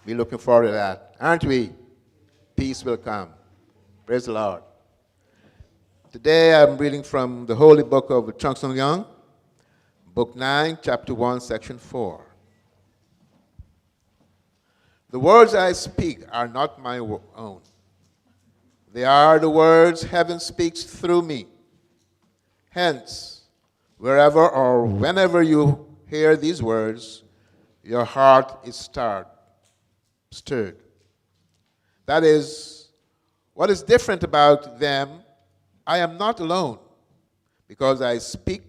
We're looking forward to that. Aren't we? Peace will come. Praise the Lord. Today I'm reading from the Holy Book of Chung Sung Young, Book 9, Chapter 1, Section 4. The words I speak are not my own. They are the words heaven speaks through me. Hence, wherever or whenever you hear these words, your heart is stirred. That is, what is different about them, I am not alone, because I speak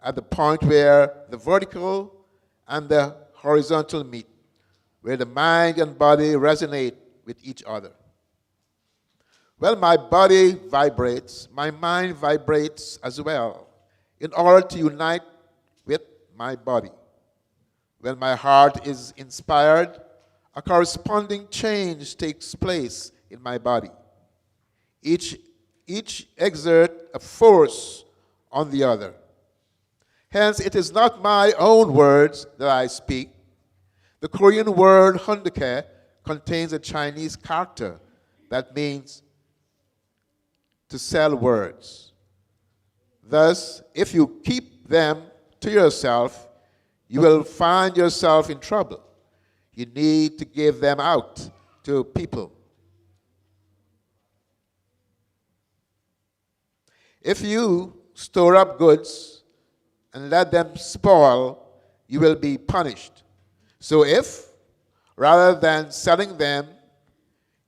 at the point where the vertical and the horizontal meet, where the mind and body resonate with each other. Well, my body vibrates, my mind vibrates as well, in order to unite with my body. When my heart is inspired, a corresponding change takes place in my body. Each exert a force on the other. Hence, it is not my own words that I speak. The Korean word "hunduke" contains a Chinese character that means to sell words. Thus, if you keep them to yourself, you will find yourself in trouble. You need to give them out to people. If you store up goods and let them spoil, you will be punished. So if, rather than selling them,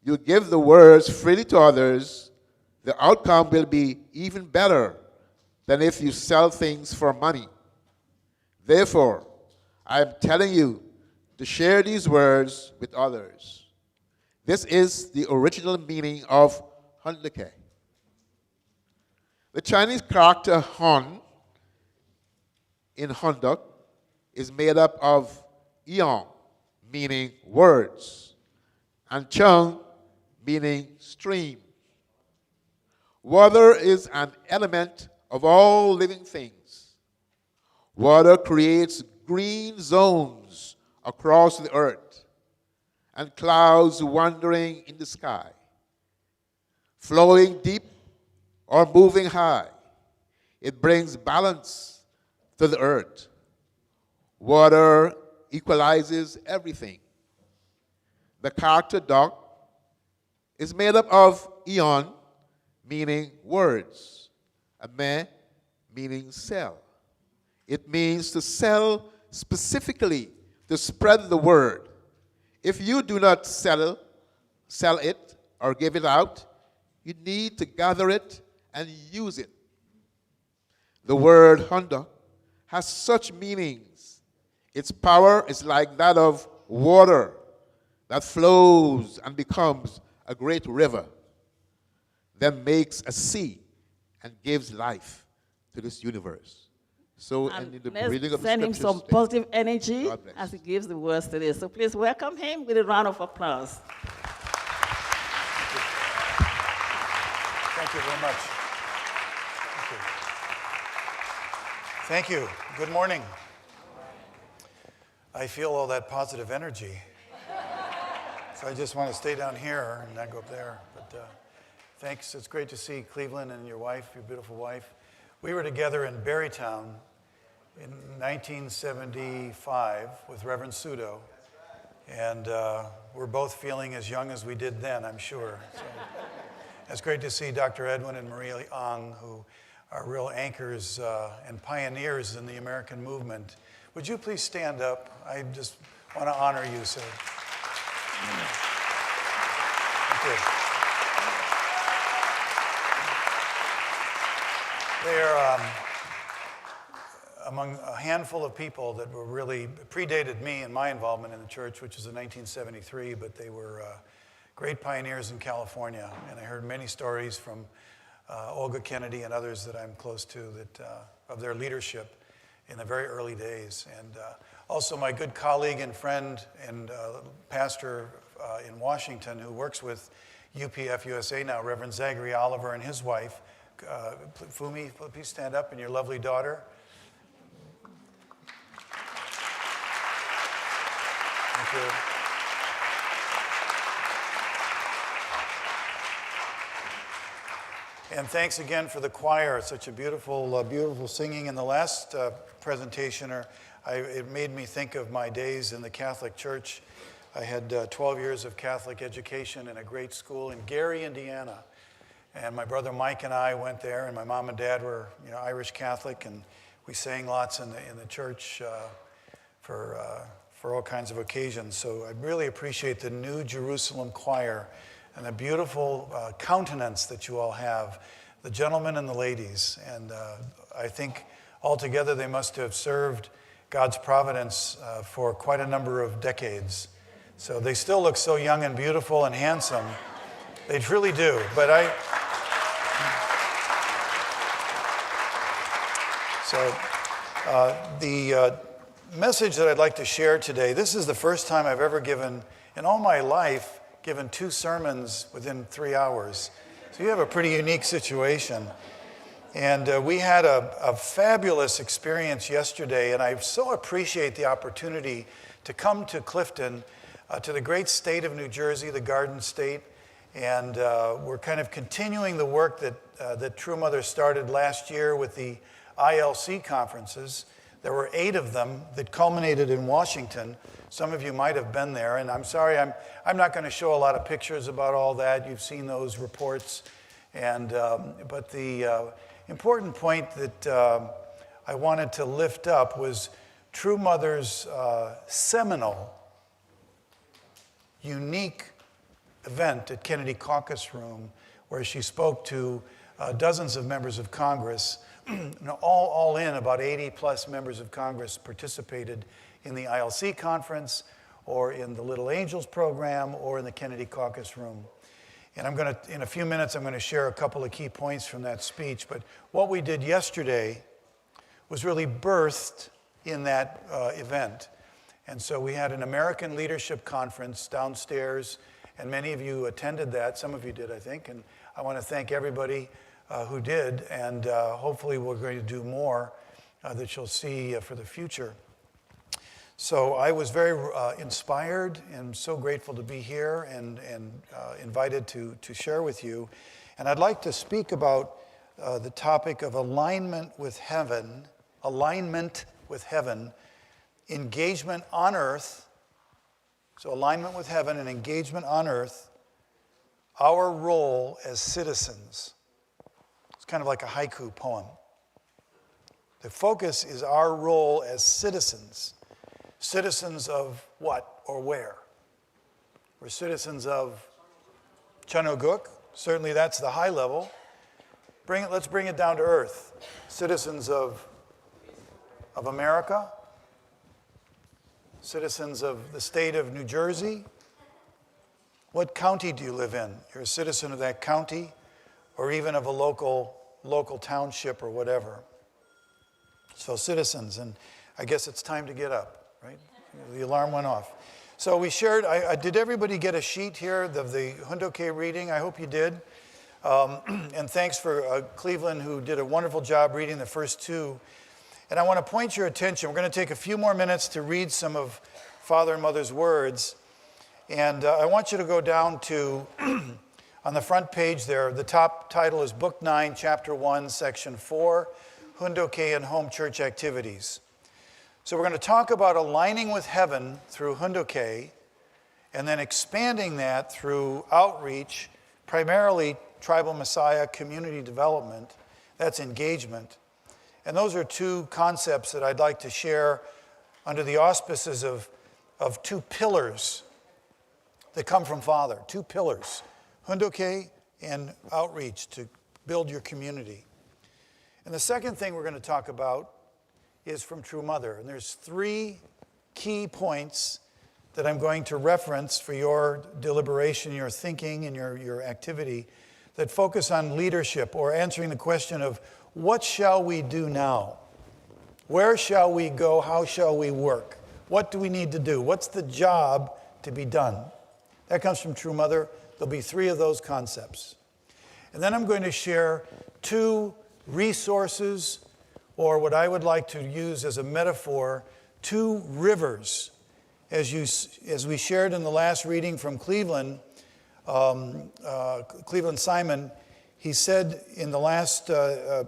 you give the words freely to others, the outcome will be even better than if you sell things for money. Therefore, I am telling you to share these words with others. This is the original meaning of "hunduke." The Chinese character "hun" in "hunduk" is made up of "eon," meaning words, and "chung," meaning stream. Water is an element of all living things. Water creates green zones across the earth and clouds wandering in the sky, flowing deep or moving high. It brings balance to the earth. Water equalizes everything. The character "dog" is made up of "eon," meaning words, and "me," meaning sell. It means to sell specifically, to spread the word. If you do not sell it or give it out, you need to gather it and use it. The word "honda" has such meanings. Its power is like that of water that flows and becomes a great river, then makes a sea and gives life to this universe. So, and in the reading of the send him scriptures some today, positive energy God bless. as he gives the words today. So please welcome him with a round of applause. Thank you very much. Thank you. Good morning. I feel all that positive energy. So I just want to stay down here and not go up there. But thanks. It's great to see Cleveland and your wife, your beautiful wife. We were together in Barrytown in 1975 with Reverend Sudo. And we're both feeling as young as we did then, I'm sure. So it's great to see Dr. Edwin and Maria Ong, who are real anchors and pioneers in the American movement. Would you please stand up? I just want to honor you, sir. Thank you. They are among a handful of people that were really predated me in my involvement in the church, which was in 1973, but they were great pioneers in California. And I heard many stories from Olga Kennedy and others that I'm close to that of their leadership in the very early days. And also my good colleague and friend and pastor in Washington who works with UPF USA now, Reverend Zachary Oliver and his wife, Fumi, please stand up, and your lovely daughter. Thank you. And thanks again for the choir. Such a beautiful, beautiful singing. In the last presentation, it made me think of my days in the Catholic Church. I had 12 years of Catholic education in a great school in Gary, Indiana. And my brother Mike and I went there, and my mom and dad were, Irish Catholic, and we sang lots in the church for all kinds of occasions. So I really appreciate the New Jerusalem Choir and the beautiful countenance that you all have, the gentlemen and the ladies. And I think altogether they must have served God's providence for quite a number of decades. So they still look so young and beautiful and handsome. They truly do. But the message that I'd like to share today, this is the first time I've ever given, in all my life, given 2 sermons within 3 hours. So you have a pretty unique situation. And we had a fabulous experience yesterday, and I so appreciate the opportunity to come to Clifton, to the great state of New Jersey, the Garden State. And we're kind of continuing the work that True Mother started last year with the ILC conferences. There were 8 of them that culminated in Washington. Some of you might have been there, and I'm sorry, I'm not going to show a lot of pictures about all that. You've seen those reports. And but the important point that I wanted to lift up was True Mother's seminal, unique event at Kennedy Caucus Room, where she spoke to dozens of members of Congress. All in, about 80 plus members of Congress participated in the ILC conference, or in the Little Angels program, or in the Kennedy Caucus Room. And in a few minutes, I'm going to share a couple of key points from that speech. But what we did yesterday was really birthed in that event. And so we had an American Leadership Conference downstairs, and many of you attended that. Some of you did, I think. And I want to thank everybody who did, and hopefully we're going to do more that you'll see for the future. So I was very inspired and so grateful to be here and invited to share with you. And I'd like to speak about the topic of alignment with heaven, engagement on earth. So alignment with heaven and engagement on earth, our role as citizens. It's kind of like a haiku poem. The focus is our role as citizens. Citizens of what or where? We're citizens of Chanuguk. Certainly that's the high level. Let's bring it down to earth. Citizens of America. Citizens of the state of New Jersey. What county do you live in? You're a citizen of that county, or even of a local township or whatever. So citizens, and I guess it's time to get up. Right? The alarm went off. So we shared, did everybody get a sheet here of the Hundoke reading? I hope you did. And thanks for Cleveland, who did a wonderful job reading the first 2. And I want to point your attention. We're going to take a few more minutes to read some of Father and Mother's words. And I want you to go down to, on the front page there, the top title is Book 9, Chapter 1, Section 4, Hundoke and Home Church Activities. So we're going to talk about aligning with heaven through Hundoke, and then expanding that through outreach, primarily Tribal Messiah community development. That's engagement. And those are 2 concepts that I'd like to share under the auspices of 2 pillars that come from Father. 2 pillars, Hundoke and outreach, to build your community. And the second thing we're going to talk about is from True Mother. And there's 3 key points that I'm going to reference for your deliberation, your thinking, and your activity that focus on leadership, or answering the question of what shall we do now? Where shall we go? How shall we work? What do we need to do? What's the job to be done? That comes from True Mother. There'll be 3 of those concepts. And then I'm going to share 2 resources, or what I would like to use as a metaphor, 2 rivers. As we shared in the last reading from Cleveland, Cleveland Simon, he said in the last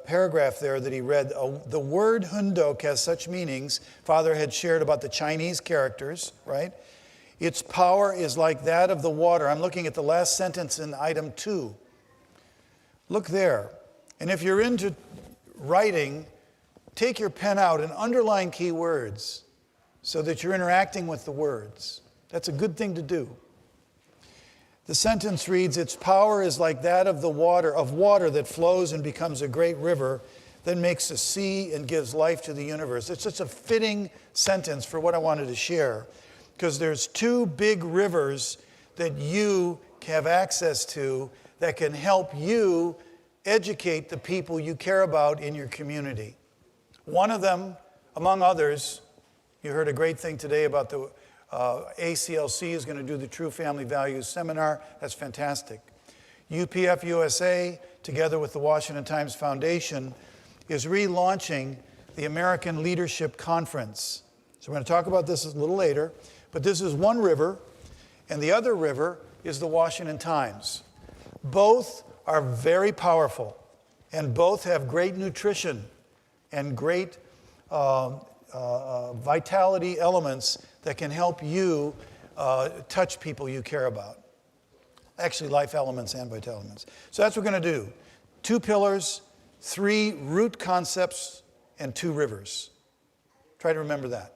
paragraph there that he read, the word hundok has such meanings. Father had shared about the Chinese characters, right? Its power is like that of the water. I'm looking at the last sentence in item 2. Look there. And if you're into writing, take your pen out and underline key words so that you're interacting with the words. That's a good thing to do. The sentence reads, its power is like that of the water that flows and becomes a great river, then makes a sea and gives life to the universe. It's just a fitting sentence for what I wanted to share, because there's 2 big rivers that you have access to that can help you educate the people you care about in your community. One of them, among others, you heard a great thing today about the ACLC is going to do the True Family Values Seminar. That's fantastic. UPF USA, together with the Washington Times Foundation, is relaunching the American Leadership Conference. So we're going to talk about this a little later. But this is one river, and the other river is the Washington Times. Both are very powerful, and both have great nutrition and great vitality elements that can help you touch people you care about. Actually, life elements and vital elements. So that's what we're going to do. 2 pillars, 3 root concepts, and 2 rivers. Try to remember that.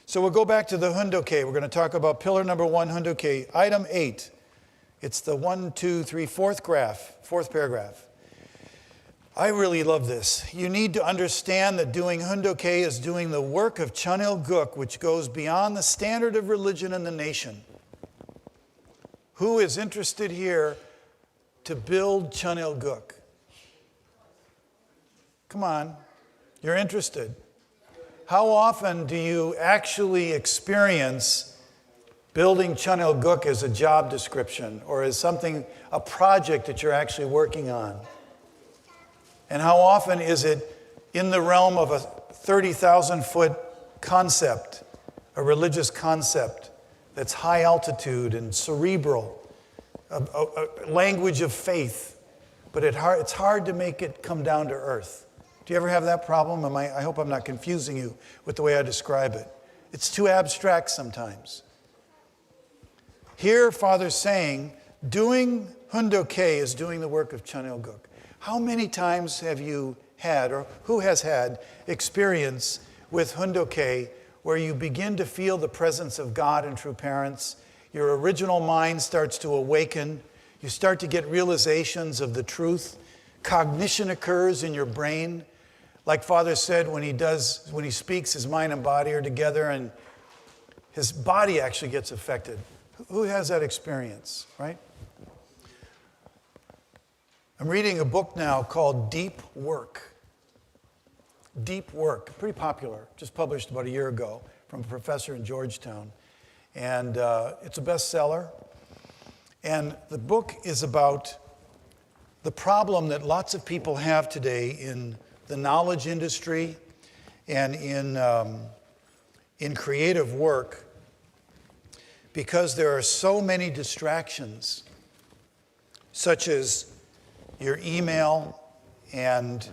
So we'll go back to the hundoke. We're going to talk about pillar number 1, hundoke. Item 8. It's the 4th paragraph. I really love this. You need to understand that doing hundoke is doing the work of Chanil Guk, which goes beyond the standard of religion in the nation. Who is interested here to build Chanil Guk? Come on, you're interested. How often do you actually experience building Chanil Guk as a job description or as something, a project that you're actually working on? And how often is it in the realm of a 30,000-foot concept, a religious concept that's high altitude and cerebral, a language of faith, but it's hard to make it come down to earth? Do you ever have that problem? I hope I'm not confusing you with the way I describe it. It's too abstract sometimes. Here, Father's saying, doing hundoke is doing the work of Chanil Guk. How many times have you had, or who has had, experience with hundoke where you begin to feel the presence of God and true parents? Your original mind starts to awaken. You start to get realizations of the truth. Cognition occurs in your brain. Like Father said, when he speaks, his mind and body are together and his body actually gets affected. Who has that experience, right? I'm reading a book now called Deep Work. Deep Work, pretty popular, just published about a year ago from a professor in Georgetown. And it's a bestseller. And the book is about the problem that lots of people have today in the knowledge industry and in creative work, because there are so many distractions, such as your email and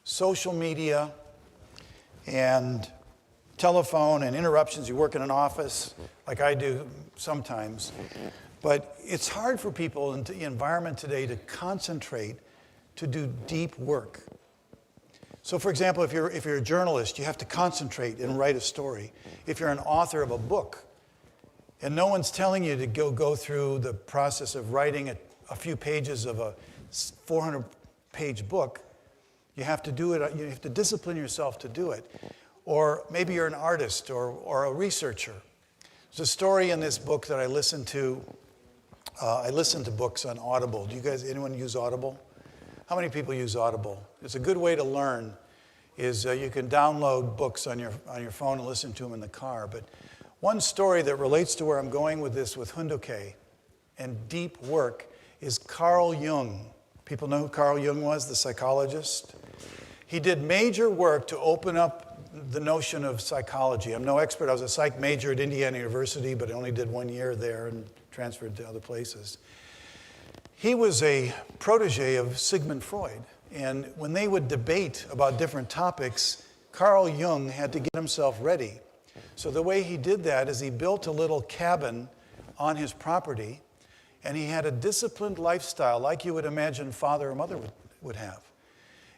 social media and telephone and interruptions. You work in an office like I do sometimes. But it's hard for people in the environment today to concentrate to do deep work. So for example, if you're a journalist, you have to concentrate and write a story. If you're an author of a book, and no one's telling you to go through the process of writing a few pages of a 400-page book, you have to do it. You have to discipline yourself to do it. Or maybe you're an artist or a researcher. There's a story in this book that I listened to. I listen to books on Audible. Anyone use Audible? How many people use Audible? It's a good way to learn. You can download books on your phone and listen to them in the car. But one story that relates to where I'm going with this, with hundoke and deep work, is Carl Jung. People know who Carl Jung was, the psychologist? He did major work to open up the notion of psychology. I'm no expert. I was a psych major at Indiana University, but I only did 1 year there and transferred to other places. He was a protege of Sigmund Freud. And when they would debate about different topics, Carl Jung had to get himself ready. So the way he did that is he built a little cabin on his property, and he had a disciplined lifestyle like you would imagine father or mother would have.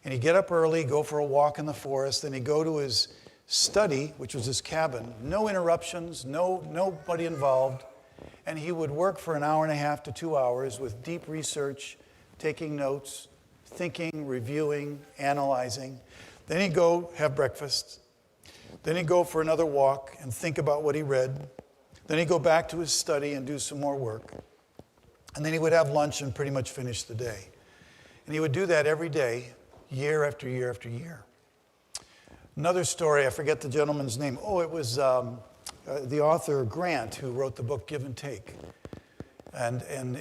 And he'd get up early, go for a walk in the forest, then he'd go to his study, which was his cabin, no interruptions, nobody involved, and he would work for an hour and a half to 2 hours with deep research, taking notes, thinking, reviewing, analyzing. Then he'd go have breakfast. Then he'd go for another walk and think about what he read. Then he'd go back to his study and do some more work. And then he would have lunch and pretty much finish the day. And he would do that every day, year after year after year. Another story, I forget the gentleman's name. Oh, it was the author Grant who wrote the book Give and Take. And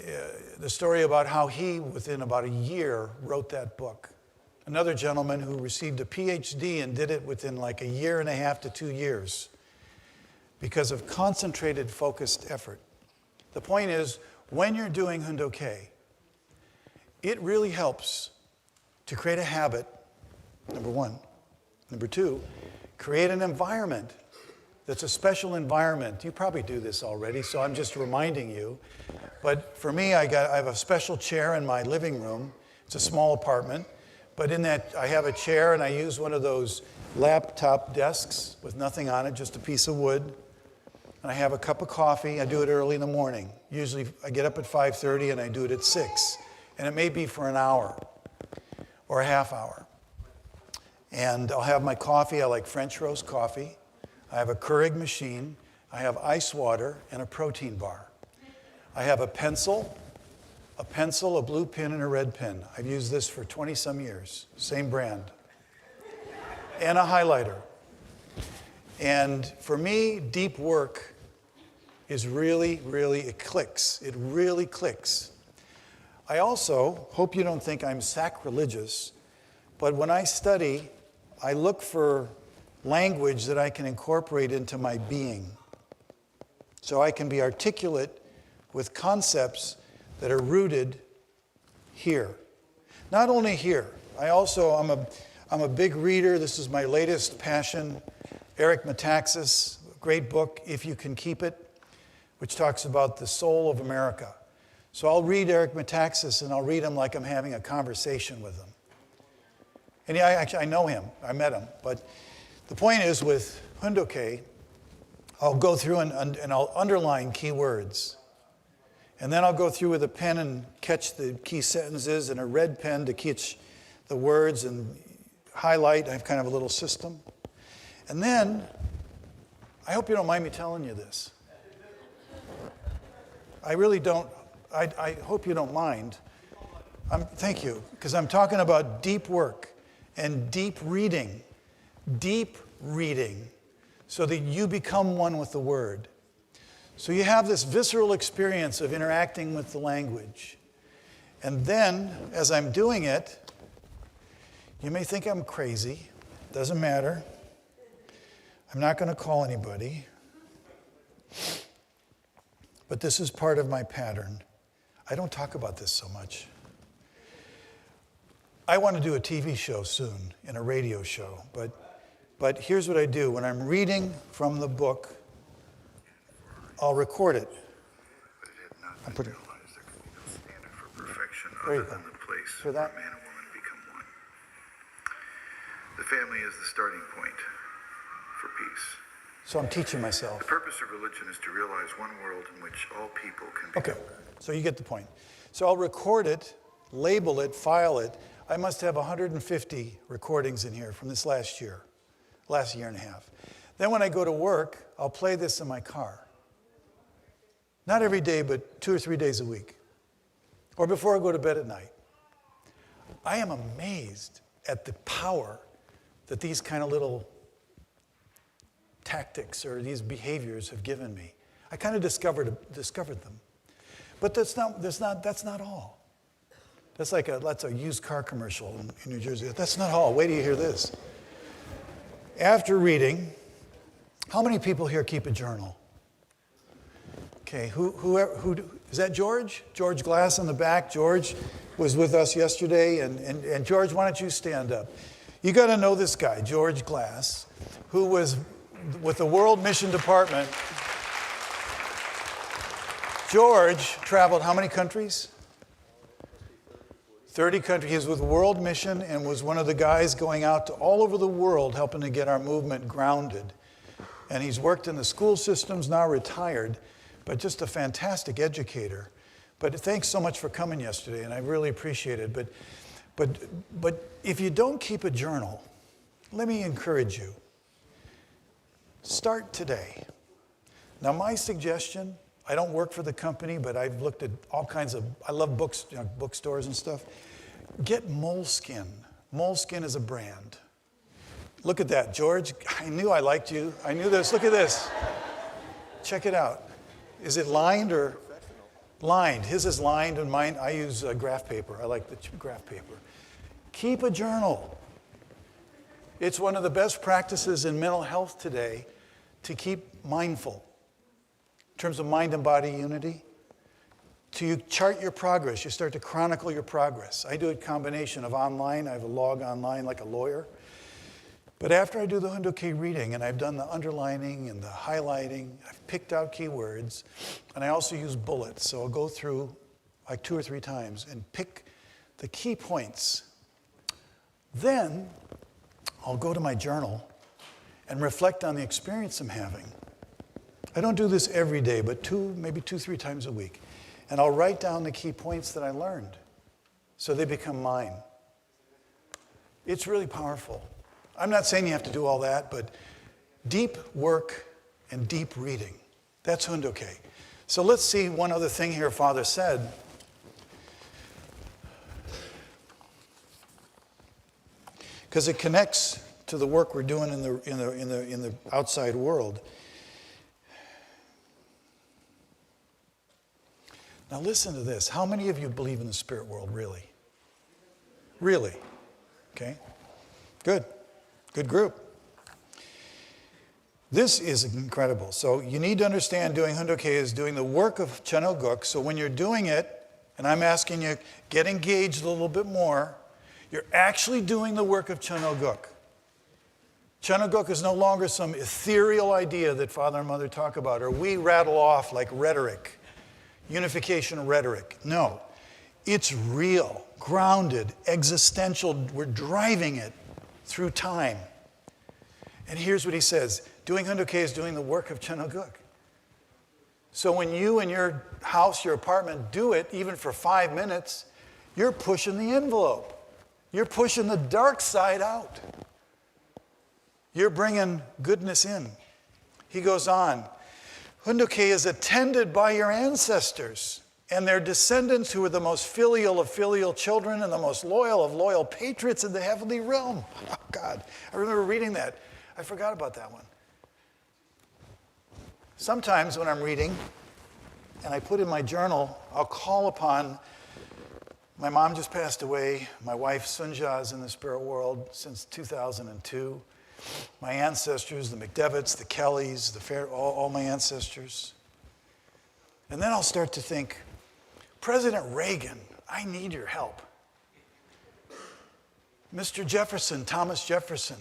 the story about how he, within about a year, wrote that book. Another gentleman who received a PhD and did it within like a year and a half to 2 years because of concentrated, focused effort. The point is, when you're doing Hundoke, it really helps to create a habit, number one. Number two, create an environment that's a special environment. You probably do this already, so I'm just reminding you. But for me, I have a special chair in my living room. It's a small apartment. But in that, I have a chair, and I use one of those laptop desks with nothing on it, just a piece of wood. And I have a cup of coffee. I do it early in the morning. Usually, I get up at 5:30, and I do it at 6. And it may be for an hour or a half hour. And I'll have my coffee. I like French roast coffee. I have a Keurig machine. I have ice water and a protein bar. I have a pencil, a blue pen, and a red pen. I've used this for 20-some years, same brand. And a highlighter. And for me, deep work is really, it clicks. It really clicks. I also hope you don't think I'm sacrilegious, but when I study, I look for language that I can incorporate into my being. So I can be articulate with concepts that are rooted here. Not only here, I'm a big reader. This is my latest passion. Eric Metaxas, great book, If You Can Keep It, which talks about the soul of America. So I'll read Eric Metaxas, and I'll read him like I'm having a conversation with him. And yeah, I know him. I met him. But the point is, with Hundoke, I'll go through and I'll underline key words. And then I'll go through with a pen and catch the key sentences, and a red pen to catch the words and highlight. I have kind of a little system. And then, I hope you don't mind me telling you this. I really don't. I hope you don't mind. Thank you, because I'm talking about deep work and deep reading, so that you become one with the Word. So you have this visceral experience of interacting with the language. And then, as I'm doing it, you may think I'm crazy. Doesn't matter. I'm not going to call anybody. But this is part of my pattern. I don't talk about this so much. I want to do a TV show soon and a radio show. But here's what I do. When I'm reading from the book, I'll record it. But it had not been realized there could be no standard for perfection There you other than go. the place For where that. man and woman become one. The family is the starting point for peace. So I'm teaching myself. The purpose of religion is to realize one world in which all people can be. Okay, so you get the point. So I'll record it, label it, file it. I must have 150 recordings in here from this last year and a half. Then when I go to work, I'll play this in my car. Not every day, but 2 or 3 days a week. Or before I go to bed at night. I am amazed at the power that these kind of little tactics or these behaviors have given me. I kind of discovered them. But that's not all. That's a used car commercial in New Jersey. That's not all. Wait till you hear this. After reading, how many people here keep a journal? Okay, who is that? George? George Glass in the back. George was with us yesterday, and George, why don't you stand up? You got to know this guy, George Glass, who was with the World Mission Department. George traveled how many countries? 30 countries. He was with World Mission and was one of the guys going out to all over the world helping to get our movement grounded. And he's worked in the school systems, now retired, but just a fantastic educator. But thanks so much for coming yesterday, and I really appreciate it. But if you don't keep a journal, let me encourage you. Start today. Now, my suggestion, I don't work for the company, but I've looked at all kinds of, I love books, bookstores and stuff. Get Moleskine. Moleskine is a brand. Look at that, George. I knew I liked you. I knew this. Look at this. Check it out. Is it lined or? Lined. His is lined and mine, I use graph paper. I like the graph paper. Keep a journal. It's one of the best practices in mental health today to keep mindful in terms of mind and body unity. To chart your progress, you start to chronicle your progress. I do a combination of online. I have a log online like a lawyer. But after I do the Hundoke reading, and I've done the underlining and the highlighting, I've picked out keywords, and I also use bullets. So I'll go through like 2 or 3 times and pick the key points. Then I'll go to my journal and reflect on the experience I'm having. I don't do this every day, but maybe 2-3 times a week. And I'll write down the key points that I learned so they become mine. It's really powerful. I'm not saying you have to do all that, but deep work and deep reading. That's Hundoke. So let's see one other thing here Father said. Because it connects to the work we're doing in the outside world. Now listen to this. How many of you believe in the spirit world, really? Really? Okay. Good. Good group. This is incredible. So you need to understand doing Hundoke is doing the work of Chanoguk. So when you're doing it, and I'm asking you, get engaged a little bit more, you're actually doing the work of Chanoguk. Chanoguk is no longer some ethereal idea that Father and Mother talk about, or we rattle off like rhetoric, unification rhetoric. No, it's real, grounded, existential. We're driving it through time. And here's what he says. Doing Hundoke is doing the work of Chanoguk. So when you in your house, your apartment, do it, even for 5 minutes, you're pushing the envelope. You're pushing the dark side out. You're bringing goodness in. He goes on. Hundoke is attended by your ancestors and their descendants who are the most filial of filial children and the most loyal of loyal patriots in the heavenly realm. Oh, God. I remember reading that. I forgot about that one. Sometimes when I'm reading and I put in my journal, I'll call upon, my mom just passed away. My wife, Sunja, is in the spirit world since 2002. My ancestors, the McDevitts, the Kellys, all my ancestors. And then I'll start to think, President Reagan, I need your help. Mr. Jefferson, Thomas Jefferson,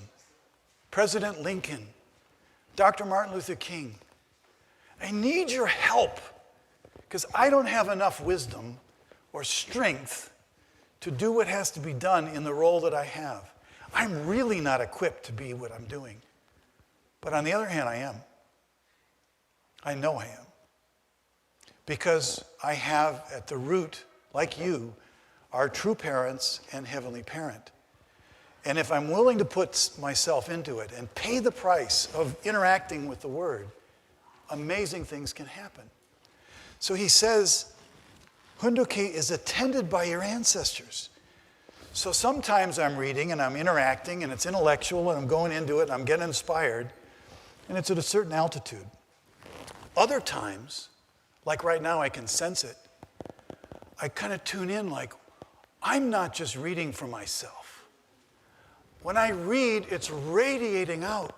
President Lincoln, Dr. Martin Luther King, I need your help because I don't have enough wisdom or strength to do what has to be done in the role that I have. I'm really not equipped to be what I'm doing. But on the other hand, I am. I know I am. Because I have at the root, like you, our true parents and heavenly parent. And if I'm willing to put myself into it and pay the price of interacting with the Word, amazing things can happen. So he says, Hundoke is attended by your ancestors. So sometimes I'm reading and I'm interacting and it's intellectual and I'm going into it and I'm getting inspired and it's at a certain altitude. Other times, like right now I can sense it, I kind of tune in like, I'm not just reading for myself. When I read, it's radiating out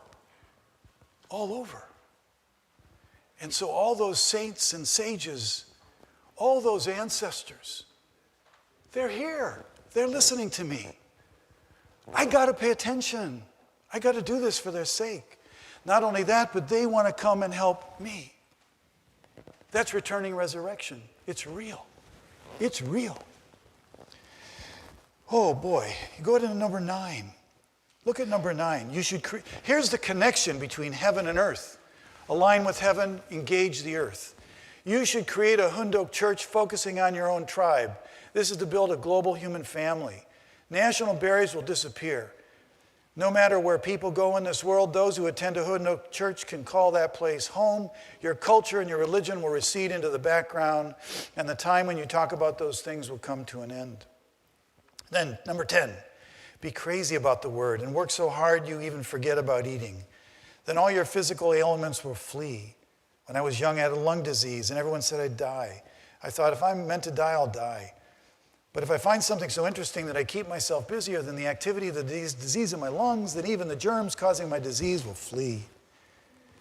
all over. And so all those saints and sages, all those ancestors, they're here. They're listening to me. I got to pay attention. I got to do this for their sake. Not only that, but they want to come and help me. That's returning resurrection. It's real. It's real. Oh boy, you go to number 9. Look at number 9. Here's the connection between heaven and earth. Align with heaven, engage the earth. You should create a Hundok church focusing on your own tribe. This is to build a global human family. National barriers will disappear. No matter where people go in this world, those who attend a Hundok church can call that place home. Your culture and your religion will recede into the background, and the time when you talk about those things will come to an end. Then, number 10, be crazy about the word and work so hard you even forget about eating. Then all your physical ailments will flee. When I was young, I had a lung disease, and everyone said I'd die. I thought, if I'm meant to die, I'll die. But if I find something so interesting that I keep myself busier than the activity of the disease in my lungs, then even the germs causing my disease will flee.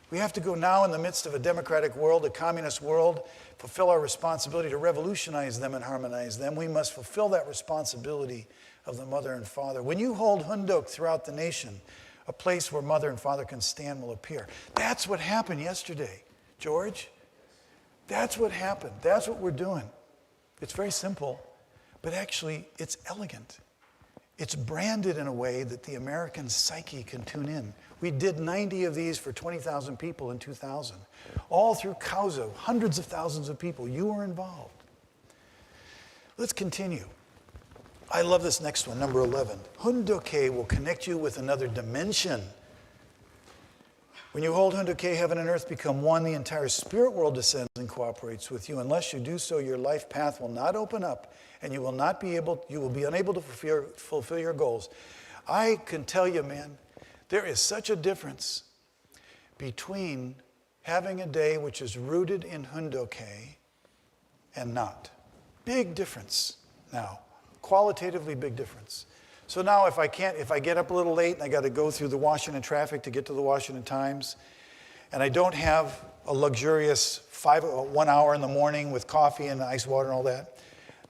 We have to go now in the midst of a democratic world, a communist world, fulfill our responsibility to revolutionize them and harmonize them. We must fulfill that responsibility of the mother and father. When you hold Hundok throughout the nation, a place where mother and father can stand will appear. That's what happened yesterday, George. That's what happened. That's what we're doing. It's very simple, but actually it's elegant. It's branded in a way that the American psyche can tune in. We did 90 of these for 20,000 people in 2000. All through Kauzo, hundreds of thousands of people. You were involved. Let's continue. I love this next one, number 11. Hundoke will connect you with another dimension. When you hold Hundoke, heaven and earth become one. The entire spirit world descends and cooperates with you. Unless you do so, your life path will not open up, and you will be unable to fulfill your goals. I can tell you, man, there is such a difference between having a day which is rooted in Hundoke and not. Big difference now. Qualitatively big difference. So now if I get up a little late and I got to go through the Washington traffic to get to the Washington Times, and I don't have a luxurious 1 hour in the morning with coffee and ice water and all that,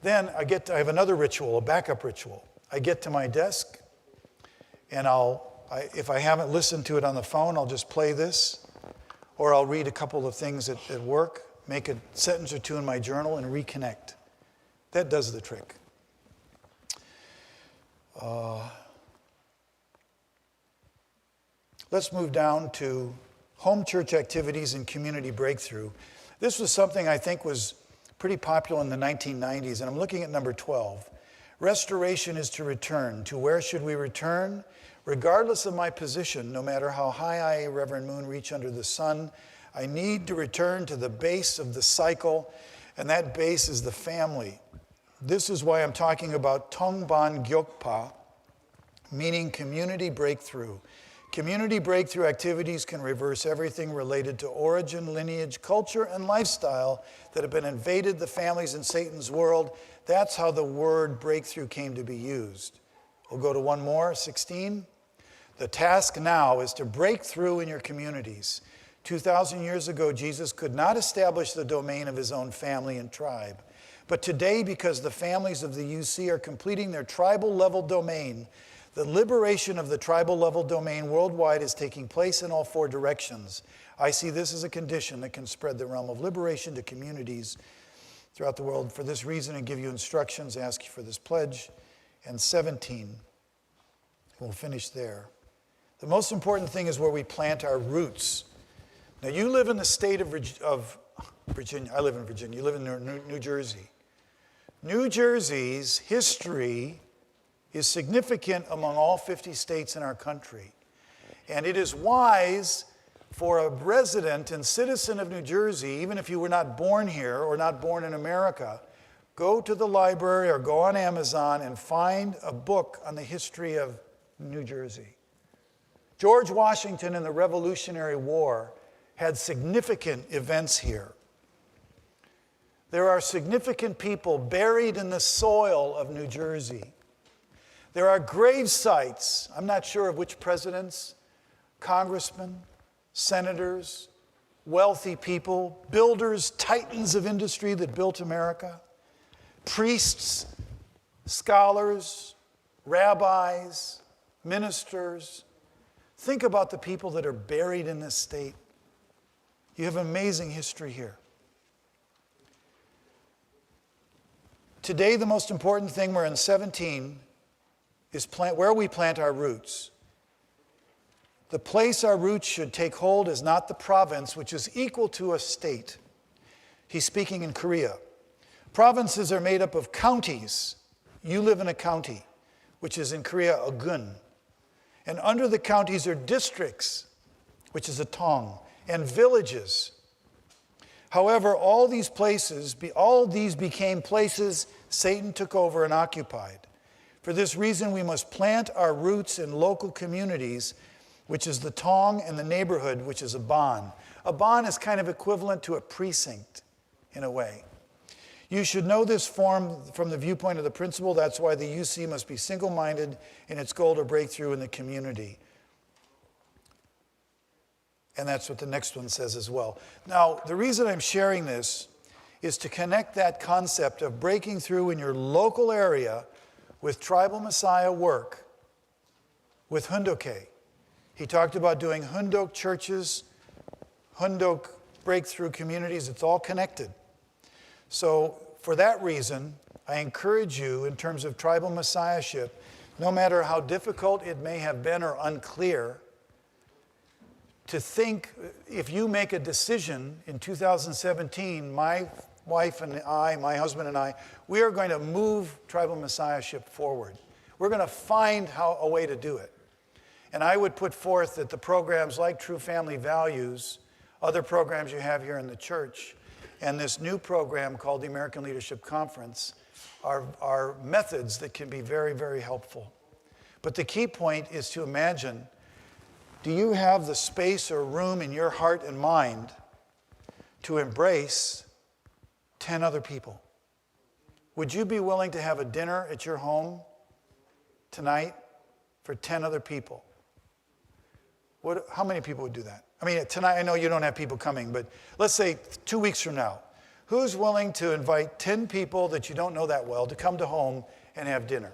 then I have another ritual, a backup ritual. I get to my desk, and if I haven't listened to it on the phone, I'll just play this, or I'll read a couple of things at work, make a sentence or two in my journal, and reconnect. That does the trick. Let's move down to home church activities and community breakthrough. This was something I think was pretty popular in the 1990s, and I'm looking at number 12. Restoration is to return. To where should we return? Regardless of my position, no matter how high I, Reverend Moon, reach under the sun, I need to return to the base of the cycle, and that base is the family. This is why I'm talking about Tongban Gyokpa, meaning community breakthrough. Community breakthrough activities can reverse everything related to origin, lineage, culture, and lifestyle that have been invaded the families in Satan's world. That's how the word breakthrough came to be used. We'll go to one more, 16. The task now is to break through in your communities. 2,000 years ago, Jesus could not establish the domain of his own family and tribe. But today, because the families of the UC are completing their tribal level domain, the liberation of the tribal level domain worldwide is taking place in all 4 directions. I see this as a condition that can spread the realm of liberation to communities throughout the world. For this reason, I give you instructions, ask you for this pledge. And 17, we'll finish there. The most important thing is where we plant our roots. Now, you live in the state of Virginia. I live in Virginia. You live in New Jersey. New Jersey's history is significant among all 50 states in our country. And it is wise for a resident and citizen of New Jersey, even if you were not born here or not born in America, go to the library or go on Amazon and find a book on the history of New Jersey. George Washington in the Revolutionary War had significant events here. There are significant people buried in the soil of New Jersey. There are grave sites, I'm not sure of which presidents, congressmen, senators, wealthy people, builders, titans of industry that built America, priests, scholars, rabbis, ministers. Think about the people that are buried in this state. You have amazing history here. Today, the most important thing, we're in 17, is where we plant our roots. The place our roots should take hold is not the province, which is equal to a state. He's speaking in Korea. Provinces are made up of counties. You live in a county, which is in Korea a gun. And under the counties are districts, which is a tong, and villages. However, all these became places Satan took over and occupied. For this reason, we must plant our roots in local communities, which is the tong, and the neighborhood, which is a ban. A ban is kind of equivalent to a precinct, in a way. You should know this form from the viewpoint of the principle. That's why the UC must be single-minded in its goal to break through in the community. And that's what the next one says as well. Now, the reason I'm sharing this is to connect that concept of breaking through in your local area with tribal Messiah work with Hundoke. He talked about doing Hundok churches, Hundok breakthrough communities. It's all connected. So for that reason, I encourage you in terms of tribal messiahship, no matter how difficult it may have been or unclear, to think, if you make a decision in 2017, my wife and I, my husband and I, we are going to move tribal messiahship forward. We're going to find a way to do it. And I would put forth that the programs like True Family Values, other programs you have here in the church, and this new program called the American Leadership Conference are methods that can be very, very helpful. But the key point is to imagine, do you have the space or room in your heart and mind to embrace 10 other people? Would you be willing to have a dinner at your home tonight for 10 other people? How many people would do that? I mean, tonight, I know you don't have people coming, but let's say 2 weeks from now, who's willing to invite 10 people that you don't know that well to come to home and have dinner?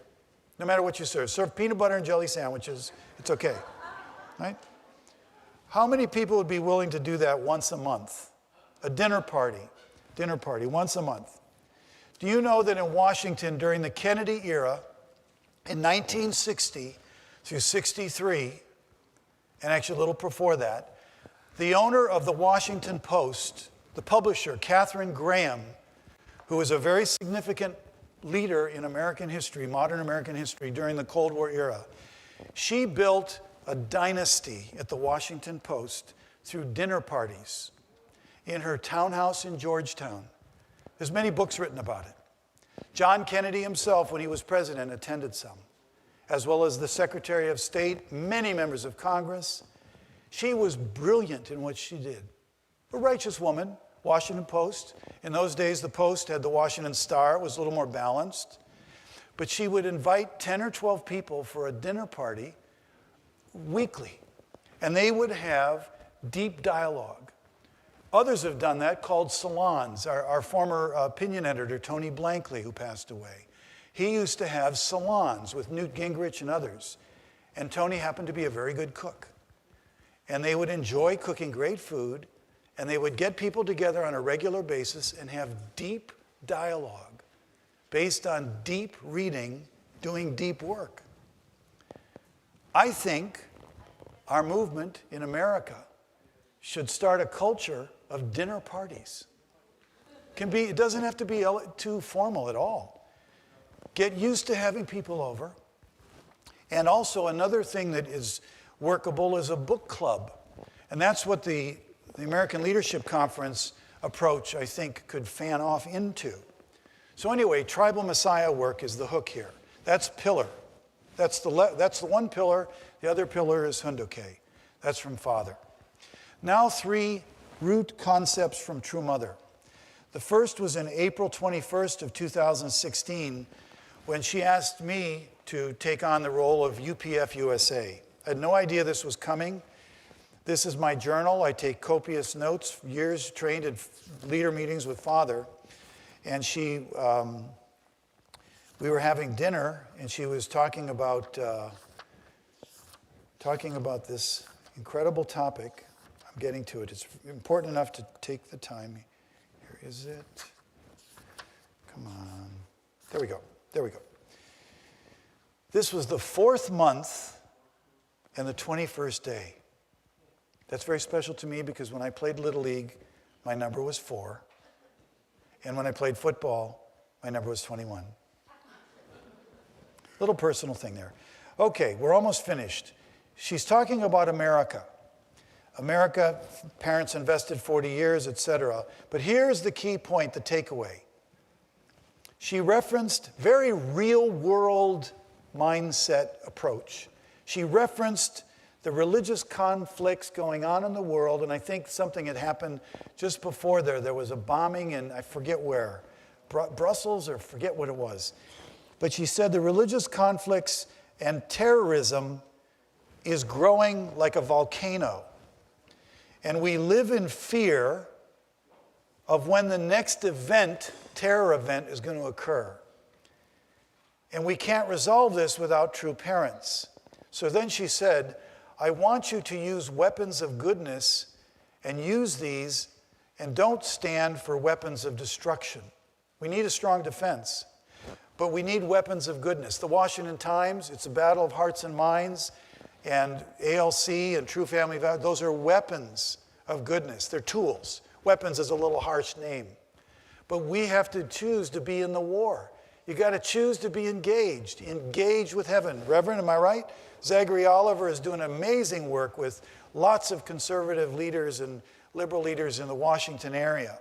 No matter what you serve. Serve peanut butter and jelly sandwiches, it's okay, right? How many people would be willing to do that once a month? A dinner party once a month. Do you know that in Washington during the Kennedy era, in 1960 through 63, and actually a little before that, the owner of the Washington Post, the publisher, Katharine Graham, who was a very significant leader in American history, modern American history during the Cold War era, she built a dynasty at the Washington Post through dinner parties in her townhouse in Georgetown. There's many books written about it. John Kennedy himself, when he was president, attended some, as well as the Secretary of State, many members of Congress. She was brilliant in what she did. A righteous woman, Washington Post. In those days, the Post had the Washington Star. It was a little more balanced. But she would invite 10 or 12 people for a dinner party weekly, and they would have deep dialogue. Others have done that, called salons. Our former opinion editor, Tony Blankley, who passed away, he used to have salons with Newt Gingrich and others. And Tony happened to be a very good cook. And they would enjoy cooking great food, and they would get people together on a regular basis and have deep dialogue based on deep reading, doing deep work. I think our movement in America should start a culture of dinner parties. It doesn't have to be too formal at all. Get used to having people over. And also another thing that is workable is a book club. And that's what the American Leadership Conference approach, I think, could fan off into. So anyway, tribal Messiah work is the hook here. That's pillar. That's the one pillar. The other pillar is Hundoke. That's from Father. Now 3 root concepts from True Mother. The first was in April 21st of 2016 when she asked me to take on the role of UPF USA. I had no idea this was coming, This is my journal. I take copious notes, years trained in leader meetings with Father. And we were having dinner, and she was talking about this incredible topic. I'm getting to it. It's important enough to take the time. Here is it. Come on. There we go. There we go. This was the 4th month and the 21st day. That's very special to me because when I played Little League, my number was 4. And when I played football, my number was 21. Little personal thing there. Okay, we're almost finished. She's talking about America. America, parents invested 40 years, etc. But here's the key point, the takeaway. She referenced very real-world mindset approach. She referenced the religious conflicts going on in the world, and I think something had happened just before there. There was a bombing in, I forget where, Brussels or forget what it was. But she said the religious conflicts and terrorism is growing like a volcano. And we live in fear of when the next event, terror event, is going to occur. And we can't resolve this without true parents. So then she said, I want you to use weapons of goodness and use these, and don't stand for weapons of destruction. We need a strong defense, but we need weapons of goodness. The Washington Times, it's a battle of hearts and minds, and ALC and True Family Values, those are weapons of goodness. They're tools. Weapons is a little harsh name. But we have to choose to be in the war. You got to choose to be engaged with heaven. Reverend, am I right? Zachary Oliver is doing amazing work with lots of conservative leaders and liberal leaders in the Washington area.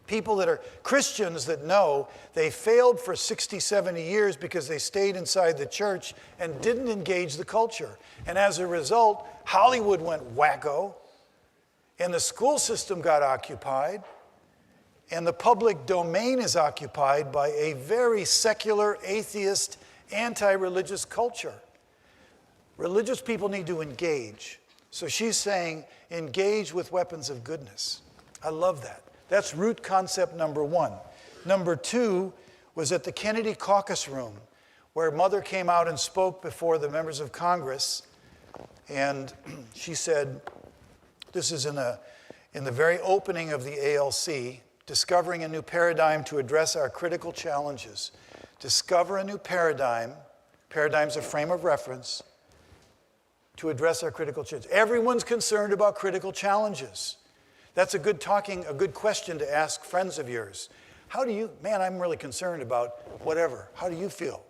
People that are Christians that know they failed for 60, 70 years because they stayed inside the church and didn't engage the culture. And as a result, Hollywood went wacko, and the school system got occupied, and the public domain is occupied by a very secular, atheist, anti-religious culture. Religious people need to engage. So she's saying, engage with weapons of goodness. I love that. That's root concept number 1. Number 2 was at the Kennedy Caucus Room, where Mother came out and spoke before the members of Congress. And she said, this is in the very opening of the ALC, discovering a new paradigm to address our critical challenges. Discover a new paradigm. Paradigm's a frame of reference to address our critical challenges. Everyone's concerned about critical challenges. That's a good question to ask friends of yours. How do you, man, I'm really concerned about whatever. How do you feel?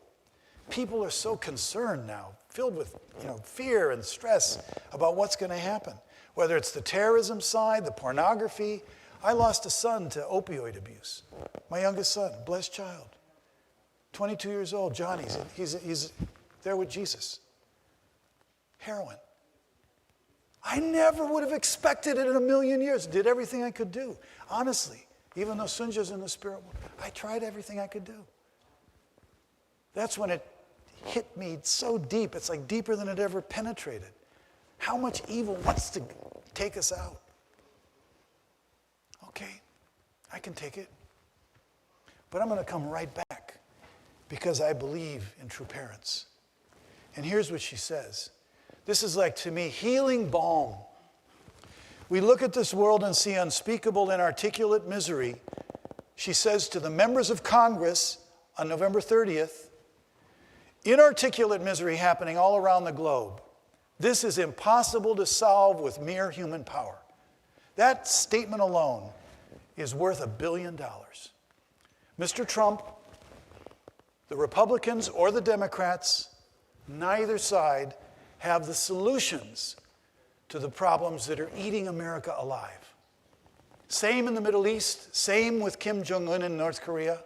People are so concerned now, filled with fear and stress about what's going to happen. Whether it's the terrorism side, the pornography. I lost a son to opioid abuse. My youngest son, blessed child. 22 years old, Johnny, he's there with Jesus. Heroin. I never would have expected it in a million years. Did everything I could do. Honestly, even though Sunja's in the spirit world, I tried everything I could do. That's when it hit me so deep. It's like deeper than it ever penetrated. How much evil wants to take us out? Okay, I can take it. But I'm going to come right back because I believe in true parents. And here's what she says. This is like, to me, healing balm. We look at this world and see unspeakable, inarticulate misery. She says to the members of Congress on November 30th, inarticulate misery happening all around the globe. This is impossible to solve with mere human power. That statement alone is worth $1 billion. Mr. Trump, the Republicans or the Democrats, neither side have the solutions to the problems that are eating America alive. Same in the Middle East, same with Kim Jong-un in North Korea.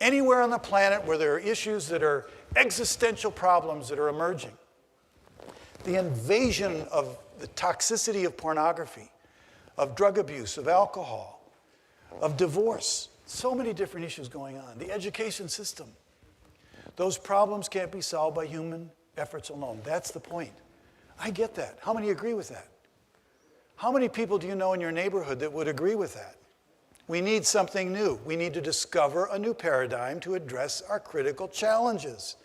Anywhere on the planet where there are issues that are existential problems that are emerging. The invasion of the toxicity of pornography, of drug abuse, of alcohol, of divorce. So many different issues going on. The education system. Those problems can't be solved by human efforts alone. That's the point. I get that. How many agree with that? How many people do you know in your neighborhood that would agree with that? We need something new. We need to discover a new paradigm to address our critical challenges.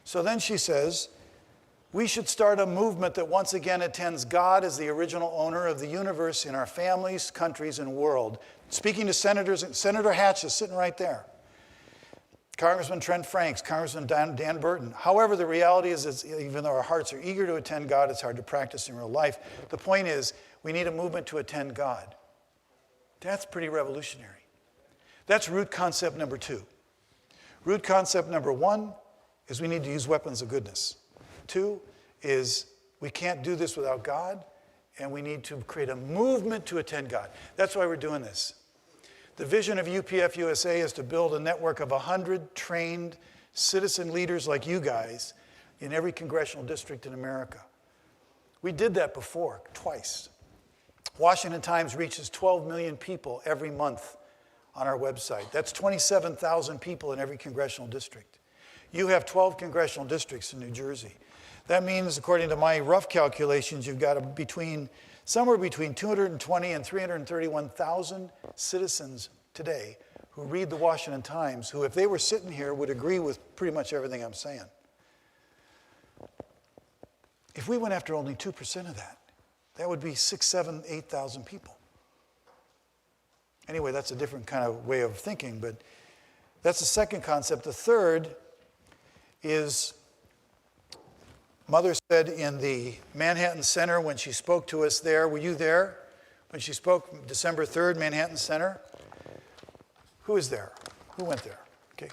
So then she says, we should start a movement that once again attends God as the original owner of the universe in our families, countries, and world. Speaking to senators, Senator Hatch is sitting right there. Congressman Trent Franks, Congressman Dan Burton. However, the reality is even though our hearts are eager to attend God, it's hard to practice in real life. The point is, we need a movement to attend God. That's pretty revolutionary. That's root concept number 2. Root concept number 1 is we need to use weapons of goodness. 2 is we can't do this without God, and we need to create a movement to attend God. That's why we're doing this. The vision of UPF USA is to build a network of 100 trained citizen leaders like you guys in every congressional district in America. We did that before, twice. Washington Times reaches 12 million people every month on our website. That's 27,000 people in every congressional district. You have 12 congressional districts in New Jersey. That means, according to my rough calculations, you've got somewhere between 220 and 331,000 citizens today who read the Washington Times, who, if they were sitting here, would agree with pretty much everything I'm saying. If we went after only 2% of that, that would be 6,000, 7,000, 8,000 people. Anyway, that's a different kind of way of thinking, but that's the second concept. The third is, Mother said in the Manhattan Center when she spoke to us there, were you there when she spoke December 3rd, Manhattan Center? Who is there? Who went there? Okay.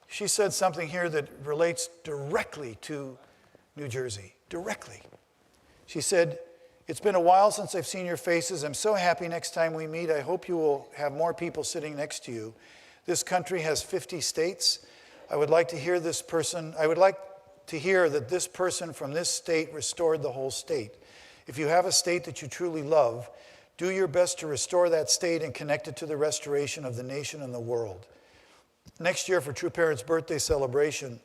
She said something here that relates directly to New Jersey, directly. She said, it's been a while since I've seen your faces. I'm so happy next time we meet. I hope you will have more people sitting next to you. This country has 50 states. I would like to hear that this person from this state restored the whole state. If you have a state that you truly love, do your best to restore that state and connect it to the restoration of the nation and the world. Next year for True Parents' birthday celebration,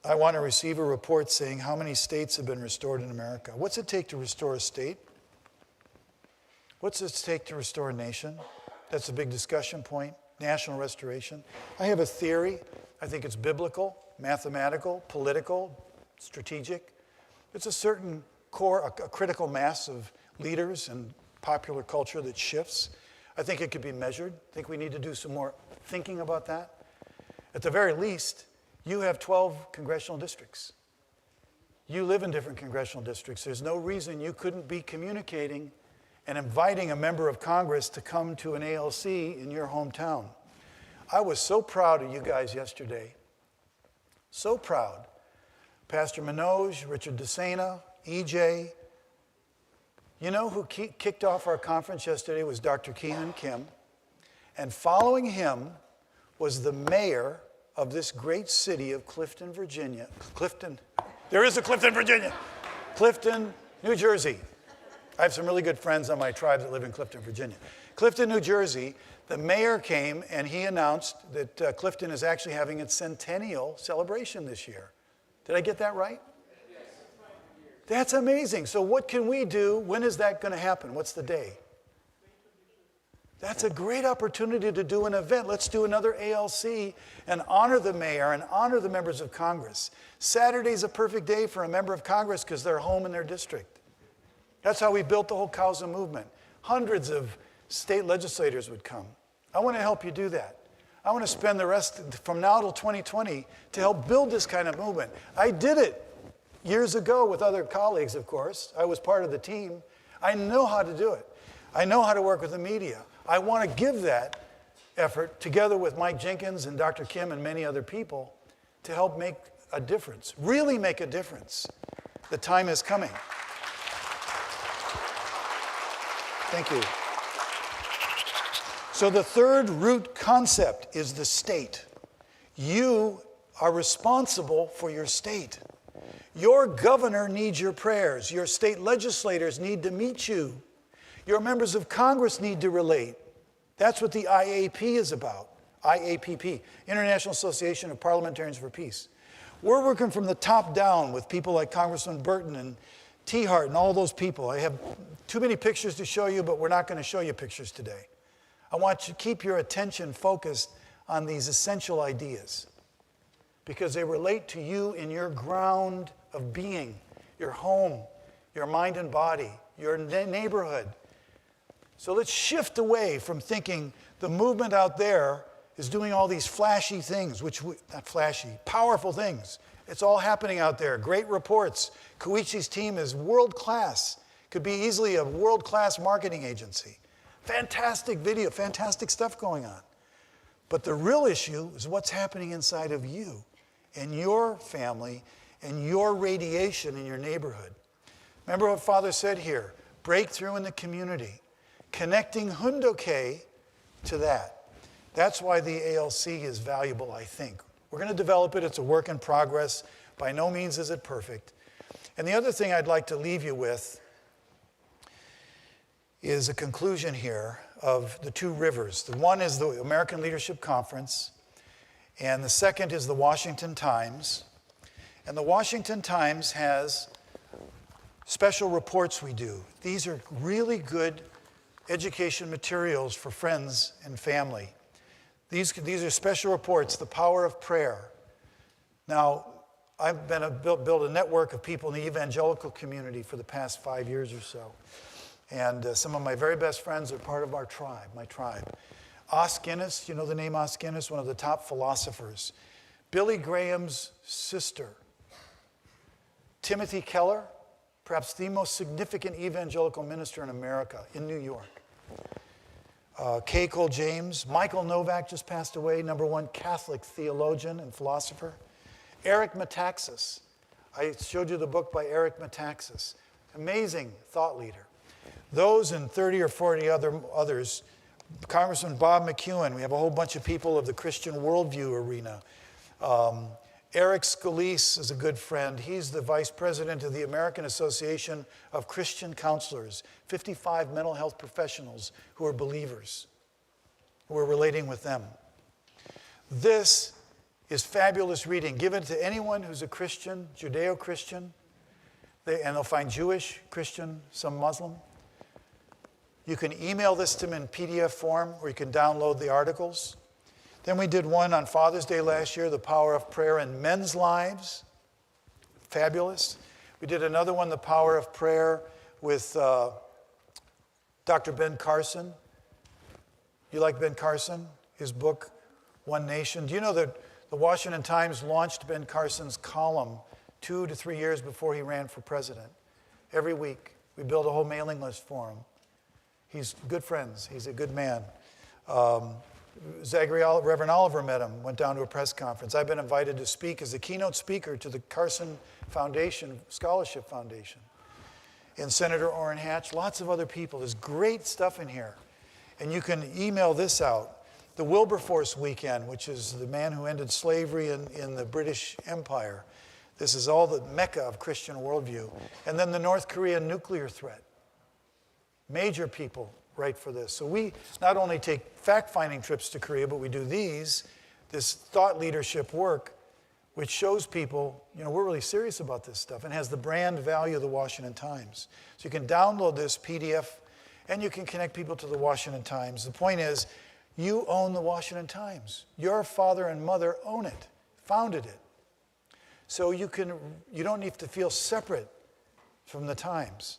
I want to receive a report saying how many states have been restored in America. What's it take to restore a state? What's it take to restore a nation? That's a big discussion point, national restoration. I have a theory. I think it's biblical, mathematical, political, strategic. It's a certain core, a critical mass of leaders and popular culture that shifts. I think it could be measured. I think we need to do some more thinking about that. At the very least, you have 12 congressional districts. You live in different congressional districts. There's no reason you couldn't be communicating and inviting a member of Congress to come to an ALC in your hometown. I was so proud of you guys yesterday. So proud. Pastor Manoj, Richard DeSena, EJ. You know who kicked off our conference yesterday was Dr. Keenan Kim. And following him was the mayor of this great city of Clifton, Virginia. There is a Clifton, Virginia. Clifton, New Jersey. I have some really good friends on my tribe that live in Clifton, Virginia. Clifton, New Jersey, the mayor came and he announced that Clifton is actually having its centennial celebration this year. Did I get that right? Yes. That's amazing. So what can we do? When is that going to happen? What's the day? That's a great opportunity to do an event. Let's do another ALC and honor the mayor and honor the members of Congress. Saturday's a perfect day for a member of Congress because they're home in their district. That's how we built the whole Causa movement. Hundreds of state legislators would come. I want to help you do that. I want to spend the rest from now till 2020 to help build this kind of movement. I did it years ago with other colleagues, of course. I was part of the team. I know how to do it. I know how to work with the media. I want to give that effort together with Mike Jenkins and Dr. Kim and many other people to help make a difference, really make a difference. The time is coming. Thank you. So the third root concept is the state. You are responsible for your state. Your governor needs your prayers. Your state legislators need to meet you. Your members of Congress need to relate. That's what the IAP is about. IAPP, International Association of Parliamentarians for Peace. We're working from the top down with people like Congressman Burton and T-Hart and all those people. I have too many pictures to show you, but we're not going to show you pictures today. I want you to keep your attention focused on these essential ideas because they relate to you in your ground of being, your home, your mind and body, your neighborhood. So let's shift away from thinking the movement out there is doing all these flashy things, not flashy, powerful things. It's all happening out there. Great reports. Koichi's team is world class. Could be easily a world-class marketing agency. Fantastic video, fantastic stuff going on. But the real issue is what's happening inside of you and your family and your radiation in your neighborhood. Remember what Father said here, breakthrough in the community, connecting Hundoke to that. That's why the ALC is valuable, I think. We're going to develop it. It's a work in progress. By no means is it perfect. And the other thing I'd like to leave you with is a conclusion here of the two rivers. The one is the American Leadership Conference, and the second is the Washington Times. And the Washington Times has special reports we do. These are really good education materials for friends and family. These are special reports, the power of prayer. Now, I've been built a network of people in the evangelical community for the past 5 years or so. And some of my very best friends are part of our tribe, my tribe. Os Guinness, you know the name Os Guinness, one of the top philosophers. Billy Graham's sister. Timothy Keller, perhaps the most significant evangelical minister in America, in New York. K. Cole James. Michael Novak just passed away, #1 Catholic theologian and philosopher. Eric Metaxas. I showed you the book by Eric Metaxas. Amazing thought leader. Those and 30 or 40 others. Congressman Bob McEwen. We have a whole bunch of people of the Christian worldview arena. Eric Scalise is a good friend. He's the vice president of the American Association of Christian Counselors, 55 mental health professionals who are believers, who are relating with them. This is fabulous reading. Give it to anyone who's a Christian, Judeo-Christian, and they'll find Jewish, Christian, some Muslim. You can email this to them in PDF form, or you can download the articles. Then we did one on Father's Day last year, The Power of Prayer in Men's Lives. Fabulous. We did another one, The Power of Prayer, with Dr. Ben Carson. You like Ben Carson? His book, One Nation. Do you know that the Washington Times launched Ben Carson's column 2 to 3 years before he ran for president? Every week. We built a whole mailing list for him. He's good friends. He's a good man. Reverend Oliver met him, went down to a press conference. I've been invited to speak as the keynote speaker to the Carson Foundation, Scholarship Foundation. And Senator Orrin Hatch, lots of other people. There's great stuff in here. And you can email this out. The Wilberforce Weekend, which is the man who ended slavery in the British Empire. This is all the mecca of Christian worldview. And then the North Korean nuclear threat. Major people write for this. So we not only take fact-finding trips to Korea, but we do this thought leadership work, which shows people, we're really serious about this stuff and has the brand value of the Washington Times. So you can download this PDF and you can connect people to the Washington Times. The point is, you own the Washington Times. Your father and mother own it, founded it. So you don't need to feel separate from the Times.